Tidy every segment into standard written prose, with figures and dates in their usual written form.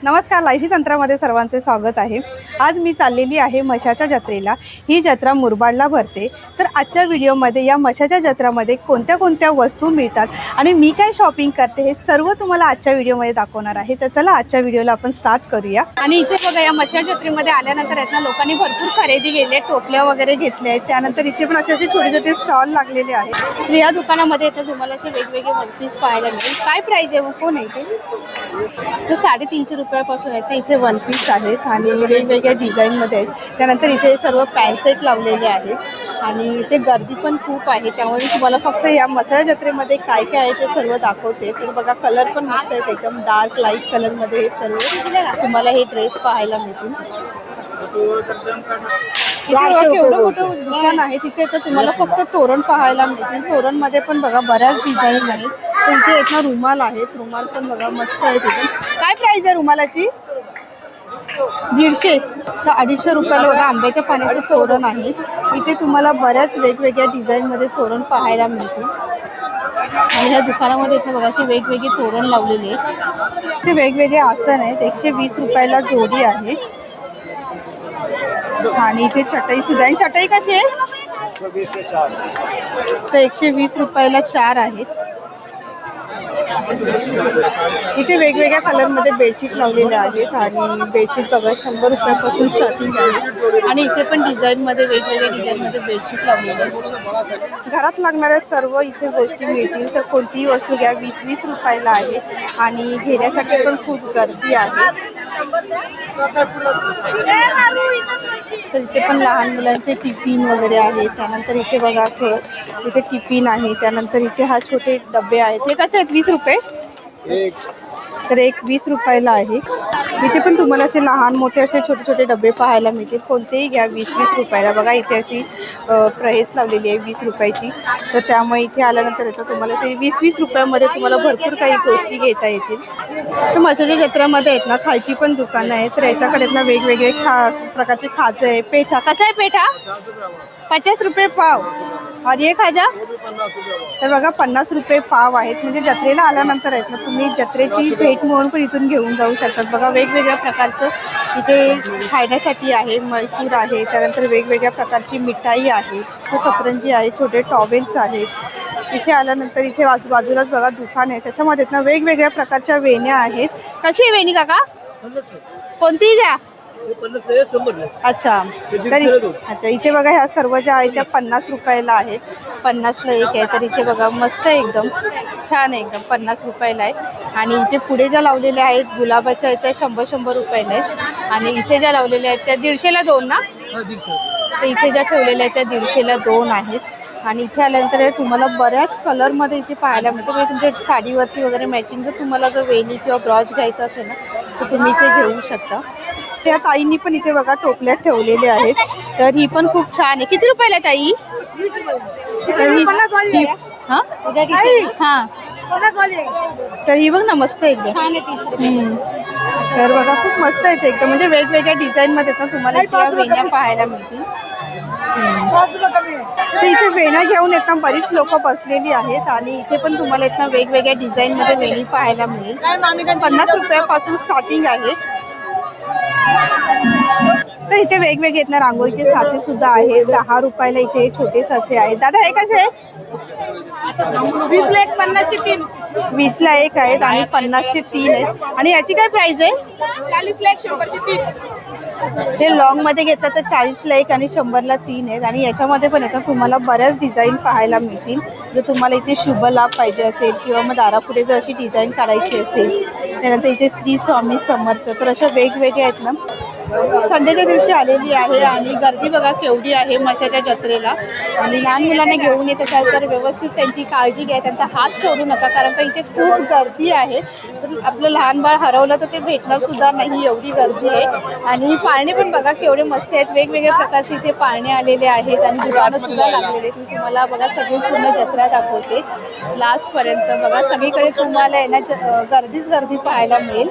नमस्कार, लाईफी तंत्रामध्ये सर्वांचे स्वागत आहे। आज मी चाललेली आहे म्हशाच्या जत्रेला। ही जत्रा मुरबाडला भरते। तर आजच्या व्हिडिओमध्ये या म्हशाच्या जत्रामध्ये कोणत्या कोणत्या वस्तू मिळतात आणि मी काय शॉपिंग करते हे सर्व तुम्हाला आजच्या व्हिडिओमध्ये दाखवणार आहे। तर चला आजच्या व्हिडिओला आपण स्टार्ट करूया। आणि इथे बघा, या म्हशाच्या जत्रेमध्ये आल्यानंतर यातल्या लोकांनी भरपूर खरेदी केली, टोपल्या वगैरे घेतल्या आहेत। त्यानंतर इथे पण असे छोटे छोटे स्टॉल लागलेले आहेत। तर या दुकानामध्ये इथे तुम्हाला असे वेगवेगळे वन-पीस पाहायला मिळेल। काय प्राइस आहे, कोण आहे ते? तर 350 रुपयापासून आहे ते इथे वन पीस आहेत आणि वेगवेगळ्या डिझाईनमध्ये आहेत। त्यानंतर इथे सर्व पॅन्ट सेट लावलेले आहेत आणि इथे गर्दी पण खूप आहे। त्यामुळे तुम्हाला फक्त या मसाला जत्रेमध्ये काय काय आहे ते सर्व दाखवते। तर बघा, कलर पण मस्त आहेत, एकदम डार्क लाईट कलरमध्ये हे सर्व तुम्हाला हे ड्रेस पाहायला मिळतील। एवढं मोठं दुकान आहे तिथे तर तुम्हाला फक्त तोरण पाहायला मिळतील। तोरणमध्ये पण बघा बऱ्याच डिझाईन आहेत। तर इथे एक ना रुमाल आहेत, रुमाल पण बघा मस्त आहे। तिथे काय प्राइस आहे रुमालाची? 150 तर 250 रुपयाला बघा आंब्याच्या पाण्याचे तोरण आहे। इथे तुम्हाला बऱ्याच वेगवेगळ्या डिझाईनमध्ये तोरण पाहायला मिळतील आणि ह्या दुकानामध्ये इथे बघा अशी वेगवेगळी तोरण लावलेली आहेत। ते वेगवेगळे आसन आहेत, 120 रुपयाला जोडी आहे। आणि इथे चटई सुद्धा आहे। चटई कशी आहे? 120 के 4 तर 120 रुपयाला 4 आहेत। इथे वेगवेगळ्या कलरमध्ये बेडशीट लावलेले आहेत आणि बेडशीट बघा 100 रुपयापासून स्टार्टिंग आहे। आणि इथे पण डिझाईनमध्ये वेगवेगळ्या डिझाईनमध्ये बेडशीट लावलेले आहेत। घरात लागणाऱ्या सर्व इथे गोष्टी मिळतील। तर कोणतीही वस्तू घ्या, 20-20 रुपयाला आहे आणि घेण्यासाठी पण खूप गर्दी आहे। तर इथे पण लहान मुलांचे टिफिन वगैरे आहे। त्यानंतर इथे बघा इथे टिफिन आहे। त्यानंतर इथे हा छोटे डबे आहेत, हे कसे आहेत? 20 रुपये तर एक 20 रुपयाला आहे। इथे पण तुम्हाला असे लहान मोठे असे छोटे छोटे डबे पाहायला मिळतील, कोणतेही घ्या 20-20 रुपयाला। बघा इथे अशी प्राईस लावलेली आहे 20 रुपयाची। तर त्यामुळे इथे आल्यानंतर येतं तुम्हाला ते 20-20 रुपयामध्ये तुम्हाला भरपूर काही गोष्टी घेता येतील। तर म्हशाच्या जत्रेमध्ये आहेत ना खायची पण दुकानं आहेत। तर याच्याकडे ना वेगवेगळे प्रकारचे खाजे आहे। पेठा कसा आहे? पेठा 50 रुपये पाव आणि एक खाजा तर बघा 50 रुपये पाव आहेत। म्हणजे जत्रेला आल्यानंतर आहेत ना तुम्ही जत्रेची भेट म्हणून पण इथून घेऊन जाऊ शकतात। बघा वेगवेगळ्या प्रकारचं इथे खाण्यासाठी आहे, मैसूर आहे, त्यानंतर वेगवेगळ्या प्रकारची मिठाई आहे, सतरंजी आहे, छोटे टॉवेल्स आहेत। इथे आल्यानंतर इथे आजूबाजूलाच बघा दुकान आहे, त्याच्यामध्ये ना वेगवेगळ्या प्रकारच्या वेण्या आहेत। कशी आहे वेणी काका? कोणतीही द्या। अच्छा, अच्छा इथे बघा ह्या सर्व ज्या आहेत त्या 50 रुपयाला आहेत, 50ला एक आहे। तर इथे बघा मस्त आहे, एकदम छान आहे, एकदम 50 रुपयाला आहे। आणि इथे पुढे ज्या लावलेल्या आहेत गुलाबाच्या आहेत त्या 100-100 रुपयाला आहेत आणि इथे ज्या लावलेल्या आहेत त्या 150ला 2 ना? तर इथे ज्या ठेवलेल्या आहेत त्या 150ला 2 आहेत। आणि इथे आल्यानंतर तुम्हाला बऱ्याच कलरमध्ये इथे पाहायला मिळतं। म्हणजे तुमच्या साडीवरती वगैरे मॅचिंग जर तुम्हाला जर वेणी किंवा ब्रॉच घ्यायचा असेल ना तर तुम्ही इथे घेऊ शकता। त्या ताईंनी पण इथे बघा टोपल्यात ठेवलेले आहेत। तर ही पण खूप छान आहे। किती रुपयाला ताई? तर ही बघ ना मस्त एकदम। तर बघा खूप मस्त आहे एकदम, म्हणजे वेगवेगळ्या डिझाईनमध्ये ना तुम्हाला त्या वेण्या पाहायला मिळतील। तर इथे वेण्या घेऊन येतात बरीच लोक बसलेली आहेत आणि इथे पण तुम्हाला इथं वेगवेगळ्या डिझाईनमध्ये वेणी पाहायला मिळेल। 50 रुपयापासून स्टार्टिंग आहे। तर इथे वेगवेगळे आहेत ना रांगोळीचे साचे सुद्धा आहेत, 10 रुपयाला इथे छोटे साचे आहेत। दादा हे कसे आहे? 20ला 1, 50चे 3। 20ला 1 आहेत आणि 50चे 3 आहेत। आणि याची काय प्राइस आहे? 40ला 1, 100चे 3। ते लॉंग मध्ये घेतलं तर 40ला 1 आणि 100ला 3 आहेत। आणि याच्यामध्ये पण येतं तुम्हाला बऱ्याच डिझाईन पाहायला मिळतील। जर तुम्हाला इथे शुभ लाभ पाहिजे असेल किंवा मग दारापुढे जर अशी डिझाईन काढायची असेल, त्यानंतर इथे श्री स्वामी समर्थ, तर अशा वेगवेगळ्या आहेत ना। संडेच्या दिवशी आलेली आहे आणि गर्दी बघा केवढी आहे म्हशाच्या जत्रेला। आणि लहान मुलांना घेऊन येत असाल तर व्यवस्थित त्यांची काळजी घ्या, त्यांचा हात सोडू नका, कारण का इथे खूप गर्दी आहे। तर आपलं लहान बाळ हरवलं तर ते भेटणार सुद्धा नाही, एवढी गर्दी आहे। आणि पाळणे पण बघा केवढे मस्त आहेत, वेगवेगळ्या प्रकारचे इथे पाळणे आलेले आहेत आणि दुकानं सुद्धा लागलेले आहेत। मी तुम्हाला बघा सगळी पूर्ण जत्रा दाखवते लास्टपर्यंत। बघा सगळीकडे तुम्हाला आहे ना गर्दीच गर्दी पाहायला मिळेल।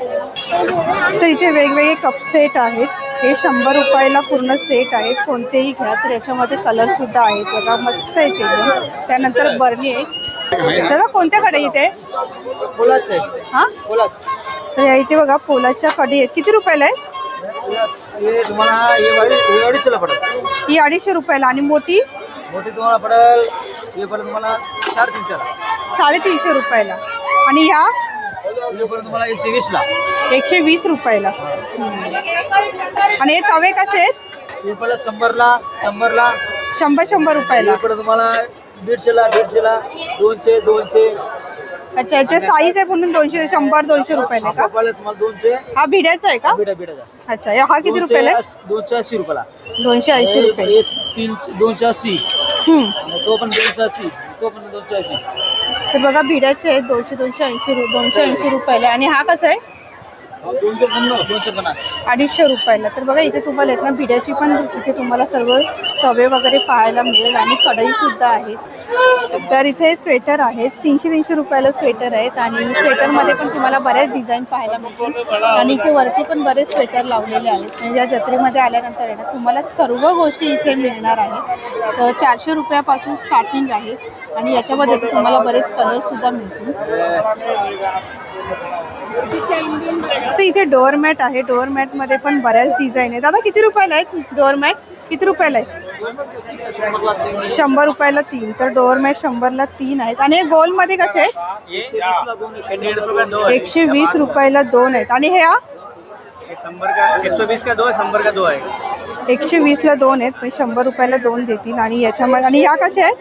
तर इथे वेगवेगळे कप सेट आहेत, हे 100 रुपयाला पूर्ण सेट आहेत, कोणतेही घ्या। तर याच्यामध्ये कलर सुद्धा आहेत बघा मस्त आहे ते। त्यानंतर बर्नी आहे। दादा कोणत्या कडे इथे? फुलाचे हां तर या इथे बघा पोलाच्या कढी आहेत. किती रुपयाला आहे? हे तुम्हाला हे 250 पडेल. ही 250 रुपयाला. आणि मोठी मोठी तुम्हाला पडेल हे पडेल तुम्हाला 350 ला. 350 रुपयाला. आणि ह्या हे पडेल तुम्हाला 120 ला. 120 रुपयाला. आणि हे तवे कसे आहेत? हे पडेल 100 ला 100 रुपयाला. हे पडेल तुम्हाला 150 ला 200. अच्छा, याचे साईज आहे म्हणून 200 100-200 रुपयाला का? पडेल तुम्हाला 200. हा भिड्याचा आहे का? बिडाचा अच्छा, हा किती रुपयाला आहे? 280 रुपयाला. 280 रुपये. हे 280. हम्म. तो पण 280. तो पण 280. तर बघा भिड्याचे आहेत 280 रुपयाला. आणि हा कसा आहे? 250. 250 रुपयाला. तर बघा इथे तुम्हाला आहेत ना भिड्याची पण इथे तुम्हाला सर्व तवे वगैरे पाहायला मिळेल आणि कढई सुद्धा आहे. तर इथे स्वेटर आहेत 300 रुपयाला स्वेटर आहेत. आणि स्वेटरमध्ये पण तुम्हाला बऱ्याच डिझाईन पाहायला मिळतील. आणि इथे वरती पण बरेच स्वेटर लावलेले आहेत. म्हणजे या जत्रेमध्ये आल्यानंतर आहे ना तुम्हाला सर्व गोष्टी इथे मिळणार आहेत. तर 400 रुपयापासून स्टार्टिंग आहे. आणि याच्यामध्ये तुम्हाला बरेच कलरसुद्धा मिळतील. तर इथे डोअरमॅट आहे. डोअरमॅटमध्ये पण बऱ्याच डिझाईन आहे. दादा किती रुपयाला आहेत डोअरमॅट? किती रुपयाला आहे? 100 रुपयाला 3. तर डोअरमॅट 100ला 3 आहेत. आणि हे गोलमध्ये कसे आहेत? 120 रुपयाला 2 आहेत. आणि हे 120 का 2 100 का 2 आहे. 120ला 2 आहेत. पण 100 रुपयाला 2 देतील. आणि याच्यामध्ये आणि ह्या कशा आहेत?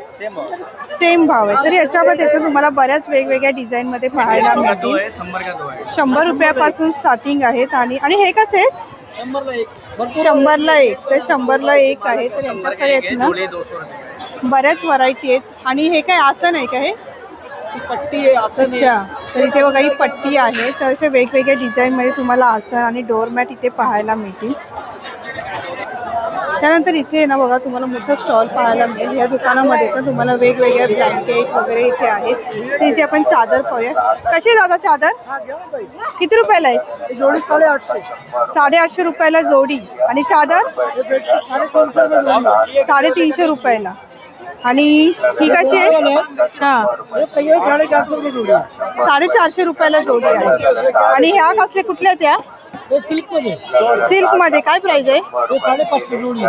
सेम भाव आहे. तर याच्यामध्ये तर तुम्हाला बऱ्याच वेगवेगळ्या डिझाईनमध्ये पाहायला मिळतील. 100 रुपयापासून स्टार्टिंग आहेत. आणि हे कसे आहेत? 100ला 1. 100ला 1. तर 100ला 1 आहे. तर यांच्याकडे आहेत ना बऱ्याच व्हरायटी आहेत. आणि हे काय आसन आहे का? हे पट्टी आहे. अच्छा, तर इथे बघा ही पट्टी आहे. तर अशा वेगवेगळ्या डिझाईनमध्ये तुम्हाला आसन आणि डोअरमॅट इथे पाहायला मिळतील. त्यानंतर इथे ना बघा तुम्हाला मोठं स्टॉल पाहायला मिळेल. या दुकानामध्ये तर तुम्हाला वेगवेगळे ब्लँकेट वगैरे इथे आहेत. तर इथे आपण चादर पाहूया. कशी दादा चादर? किती रुपयाला आहे? जोडी 850. 850 रुपयाला जोडी. आणि चादर 350 रुपयाला. आणि ही कशी आहे? हां, 450 रुपयाला जोडी आहे. आणि ह्या कसले कुठल्या त्या? सिल्कमध्ये काय प्राइस आहे? 550 जोडी.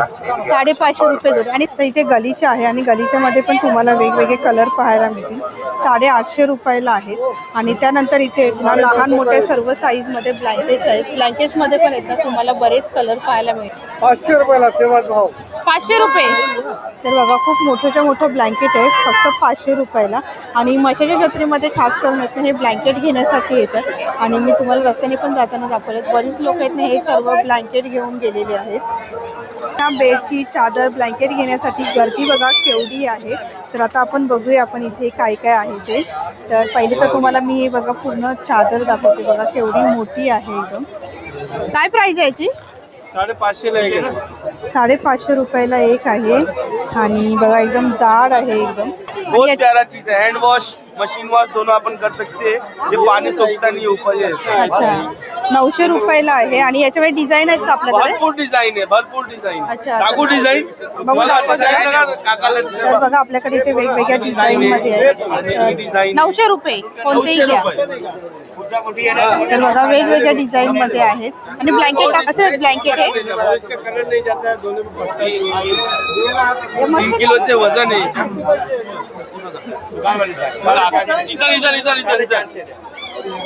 550 रुपये जोडी. आणि इथे गलीचा आहे. आणि गलीच्यामध्ये पण तुम्हाला वेगवेगळे कलर पाहायला मिळतील. 850 रुपयाला आहेत. आणि त्यानंतर इथे लहान मोठ्या सर्व साईजमध्ये ब्लँकेट्स आहेत. ब्लँकेट्समध्ये पण येतात तुम्हाला बरेच कलर पाहायला मिळतील. 500 रुपयाला सेवाच भाव. 500 रुपये. तर बघा खूप मोठं ब्लँकेट आहे फक्त 500 रुपयाला. आणि मशाच्या जत्रेमध्ये खास करून येत हे ब्लँकेट घेण्यासाठी येतात. आणि मी तुम्हाला रस्त्याने पण जाताना दाखवलेत बरीच लोक आहेत ना हे सर्व ब्लँकेट घेऊन गेलेले आहेत. त्या बेडशीट चादर ब्लँकेट घेण्यासाठी गर्दी बघा केवढी आहे. तर आता आपण बघूया आपण इथे काय काय आहे ते. तर पहिले तर तुम्हाला मी हे बघा पूर्ण चादर दाखवते. बघा केवढी मोठी आहे एकदम. काय प्राइस आहे याची? 550 ला एक. 550 रुपयाला एक आहे. आणि बघा एकदम जाड आहे एकदम. बहुत प्यारा चीज है. हैंड वॉश मशीन वॉश दोनों अपन कर सकते हैं. ये पानी सोखता नहीं ऊपर ये. अच्छा, 900 रुपयाला आहे. आणि याच्यामध्ये डिझाइन आहेत का आपल्याकडे? भरपूर डिझाइन आहे. भरपूर डिझाइन. अच्छा, टाकू डिझाइन बघू दाखवा जरा. तर बघा आपल्याकडे इथे वेगवेगळ्या डिझाइन मध्ये आहे. डिझाइन 900 रुपये कोणतेही घ्या. तर बघा वेगवेगळ्या डिझाइन मध्ये आहेत. आणि ब्लँकेट कसं ब्लँकेट आहे? इसका कलर नहीं जाता है. दोनों में पड़ता है. 3 किलो से वजन है. इधर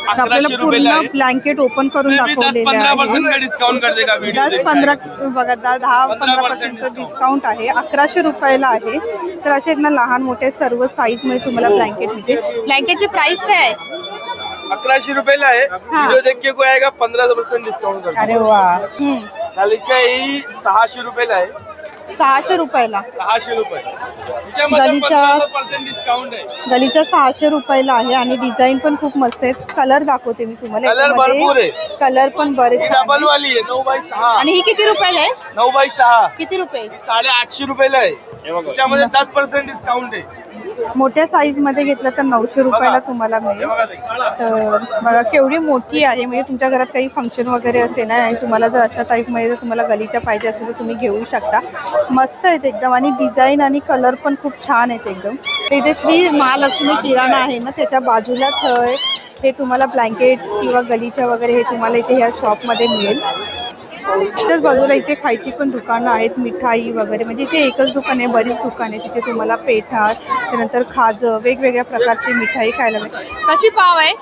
आपल्याला पूर्ण ब्लँकेट ओपन करून दाखवलेले 10-15% आहे. का डिस्काउंट कर देगा वीडियो. 10-15 बघा 10-15% डिस्काउंट आहे. 1100 रुपयाला आहे. तर असे ना लहान मोठे सर्व साईज मध्ये तुम्हाला ब्लँकेट मिळते. ब्लँकेटची प्राइस काय आहे? 1100 रुपयाला आहे. वीडियो देख के कोई आएगा 15% डिस्काउंट कर. अरे वा. खालीच्या ही 600 रुपयाला आहे. 600 रुपयाला. 600 रुपये. गलीच्या 15% डिस्काउंट आहे. गलीच्या 600 रुपयाला आहे. आणि डिझाईन पण खूप मस्त आहेत. कलर दाखवते मी तुम्हाला. कलर भरपूर आहे. कलर पण बरेच छान डबल वाली आहे 9x6. आणि ही किती रुपयाला आहे? 9x6. किती रुपये? 850 रुपयाला आहे. त्याच्यामध्ये 10% डिस्काउंट आहे. मोठ्या साईजमध्ये घेतलं तर 900 रुपयाला तुम्हाला मिळेल. तर बघा केवढी मोठी आहे, म्हणजे तुमच्या घरात काही फंक्शन वगैरे असेल ना आणि तुम्हाला जर अशा टाईपमध्ये जर तुम्हाला गलीच्या पाहिजे असेल तर तुम्ही घेऊ शकता. मस्त आहेत एकदम आणि डिझाईन आणि कलर पण खूप छान आहेत एकदम. इथे श्री महालक्ष्मी किराणा आहे ना, त्याच्या बाजूलाच हे तुम्हाला ब्लँकेट किंवा गलीच्या वगैरे हे तुम्हाला इथे ह्या शॉपमध्ये मिळेल. त्याच बाजूला इथे खायची पण दुकानं आहेत, मिठाई वगैरे, म्हणजे इथे एकच दुकान आहे, बरीच दुकान आहे. तिथे तुम्हाला पेठा, त्यानंतर खाजं, वेगवेगळ्या प्रकारची मिठाई खायला मिळेल. कशी पाव आहे?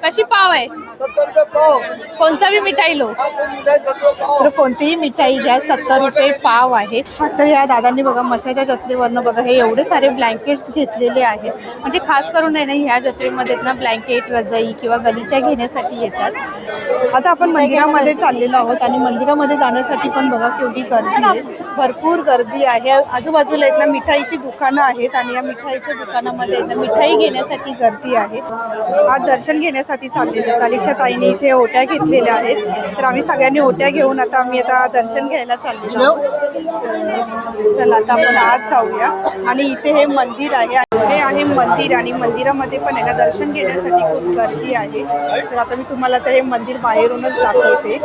कशी पाव आहे? 70 रुपये पाव. कोणता बी मिठाई लो, मिठाई 70 पाव. तर कोणतीही मिठाई घ्या, 70 रुपये पाव आहे. तर या दादांनी बघा मशाच्या जत्रेवरनं बघा हे एवढे सारे ब्लँकेट्स घेतलेले आहेत. म्हणजे खास करून आहे ना ह्या जत्रेमध्ये ना ब्लँकेट, रजाई किंवा गलीच्या घेण्यासाठी येतात. आता आपण मंदिरामध्ये चाललेलो आहोत आणि मंदिरामध्ये जाण्यासाठी पण बघा केवढी गर्दी आहे, भरपूर गर्दी आहे. आजूबाजूला आहेत ना मिठाईची दुकानं आहेत आणि या मिठाईच्या दुकानामध्ये आहेत ना मिठाई घेण्यासाठी गर्दी आहे. आज दर्शन घेण्यासाठी चाललेलो. तालिक्षा ताईने इथे ओट्या घेतलेल्या आहेत, तर आम्ही सगळ्यांनी ओट्या घेऊन आता दर्शन घ्यायला चाललेलो आहोत. चला आता आपण आज जाऊया. आणि इथे हे मंदिर आहे, हे आहे मंदिर आणि मंदिरामध्ये पण आहे ना दर्शन घेण्यासाठी खूप गर्दी आहे. तर आता मी तुम्हाला तर हे मंदिर बाहेरूनच दाखवते.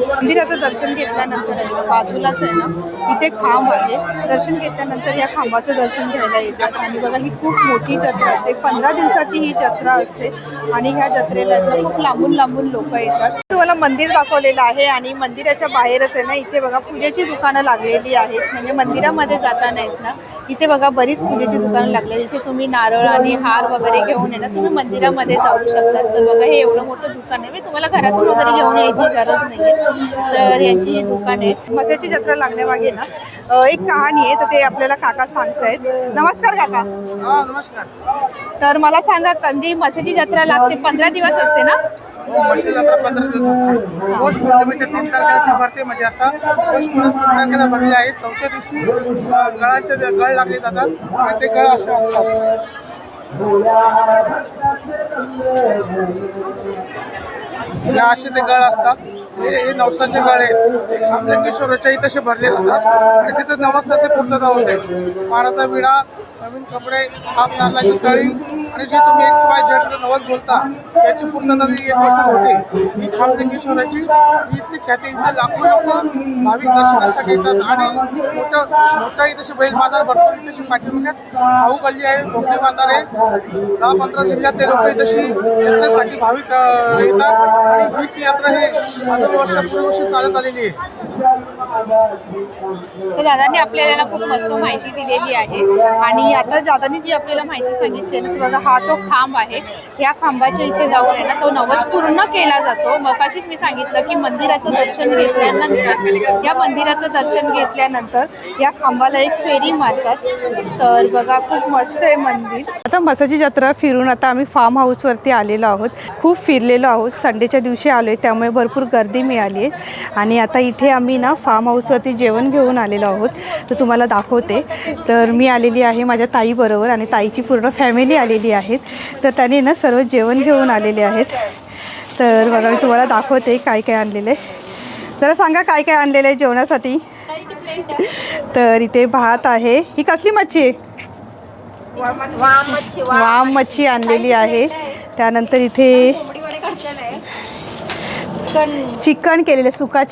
मंदिराचं दर्शन घेतल्यानंतर आहे ना बाजूलाच आहे ना इथे खांब आहे. दर्शन घेतल्यानंतर या खांबाचं दर्शन घ्यायला येतात. आणि बघा ही खूप मोठी जत्रा असते, 15 दिवसाची ही जत्रा असते आणि ह्या जत्रेला खूप लांबून लांबून लोक येतात. तुम्हाला मंदिर दाखवलेलं आहे आणि मंदिराच्या बाहेरच आहे ना इथे बघा पूजेची दुकानं लागलेली आहेत. म्हणजे मंदिरामध्ये जाताना आहेत ना इथे बघा बरीच पूजेची दुकानं लागलेली. इथे तुम्ही नारळ आणि हार वगैरे घेऊन आहे ना तुम्ही मंदिरामध्ये जाऊ शकतात. तर बघा हे एवढं मोठं दुकान आहे, तुम्हाला घरातून वगैरे घेऊन यायची गरज नाही आहे. तर यांची ही दुकान आहेत. मशाची जत्रा लागण्यामागे ना एक कहाणी आहे, तर ते आपल्याला काका सांगतायत. नमस्कार काका. हा नमस्कार. तर मला सांगा कधी मशाची जत्रा लागते? 15 दिवस असते ना? मशी जत्रा 15 दिवस असते. पौष पौर्णिमेच्या 3 तारखेला भरते, म्हणजे असा पौष पौर्णिमा 3 तारखेला भरलेला आहे. 4थ्या दिवशी गळाचे गळ लागले जातात आणि ते गळ असे असतात. या असे ते गळ असतात. हे नवसाचे गळ आहेत. आमलेश्वराच्याही तसे भरले जातात आणि तिथे नवसाचे पूर्णता होते. मानाचा विडा, नवीन कपडे, हात नारळाची तळी आणि जे तुम्ही XYZ नवस बोलता याची पूर्णता 1 वर्षात होते. ही खामलिंगेश्वराची ही इथली ख्याती. इथे लाखो लोक भाविक दर्शनासाठी येतात आणि मोठाही तसे बैल बाजार भरपूर तशी पाठीमागत भाऊ गल्ली आहे, भोपळे बाजार आहे. 10-15 जिल्ह्यातले लोक तशी यात्रेसाठी भाविक येतात आणि ही यात्रा ही 1000 वर्षापूर्वीपासून चालत आलेली आहे. तर दादांनी आपल्याला ना खूप मस्त माहिती दिलेली आहे. आणि आता दादांनी जी आपल्याला माहिती सांगितली ना बघा हा तो खांब आहे. ह्या खांबाच्या इथे जाऊन आहे ना तो नवस पूर्ण केला जातो. मग अशीच मी सांगितलं की मंदिराचं दर्शन घेतल्यानंतर या मंदिराचं दर्शन घेतल्यानंतर या खांबाला एक फेरी मारतात. तर बघा खूप मस्त आहे मंदिर. आता मशाची जत्रा फिरून आता आम्ही फार्म हाऊसवरती आलेलो आहोत. खूप फिरलेलो आहोत, संडेच्या दिवशी आलो आहे त्यामुळे भरपूर गर्दी मिळाली आहे. आणि आता इथे आम्ही ना फार्म हाऊसवरती जेवण घेऊन आलेलो आहोत, तर तुम्हाला दाखवते. तर मी आलेली आहे माझ्या ताईबरोबर आणि ताईची पूर्ण फॅमिली आलेली आहेत. तर त्याने ना सर्व जेवण घेऊन आलेले आहेत. तर बघा मी तुम्हाला दाखवते काय काय आणलेलं आहे. जरा सांगा काय काय आणलेलं आहे जेवणासाठी. तर इथे भात आहे. ही कसली मच्छी आहे? वाम मच्छी आणलेली आहे. त्यानंतर इथे चिकन केलेलं आहे, सुका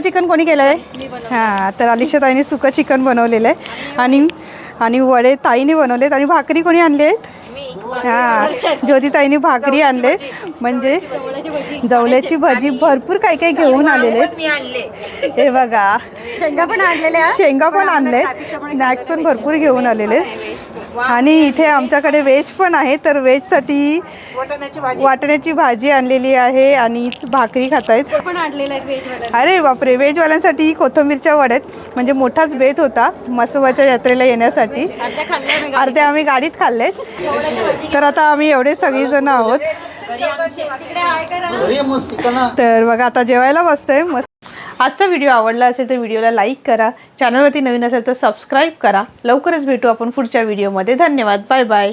चिकन कोणी केलं आहे? हां, तर अलिक्षा ताईने सुका चिकन बनवलेलं आहे. आणि वडे ताईने बनवलेत. आणि भाकरी कोणी आणले आहेत? हां, ज्योती ताईने भाकरी आणले. म्हणजे जवल्याची भाजी, भरपूर काय काय घेऊन आलेले आहेत. हे बघा शेंगा पण आणलेत, स्नॅक्स पण भरपूर घेऊन आलेले. आणि इथे आमच्याकडे व्हेज पण आहे. तर व्हेजसाठी वाटाण्याची भाजी आणलेली आहे आणि भाकरी खात आहेत. अरे बापरे, व्हेजवाल्यांसाठी कोथिंबीरच्या वड्यात, म्हणजे मोठाच बेत होता मसोबाच्या यात्रेला येण्यासाठी. अर्धे आम्ही गाडीत खाल्लेत. तर आता आम्ही एवढे सगळीजण आहोत. तर बघा आता जेवायला बसतोय मस्त. आजचा व्हिडिओ आवडला असेल तर व्हिडिओला लाईक करा. चॅनलवरती नवीन असेल तर सबस्क्राईब करा. लवकरच भेटू आपण पुढच्या व्हिडिओमध्ये. धन्यवाद. Bye bye.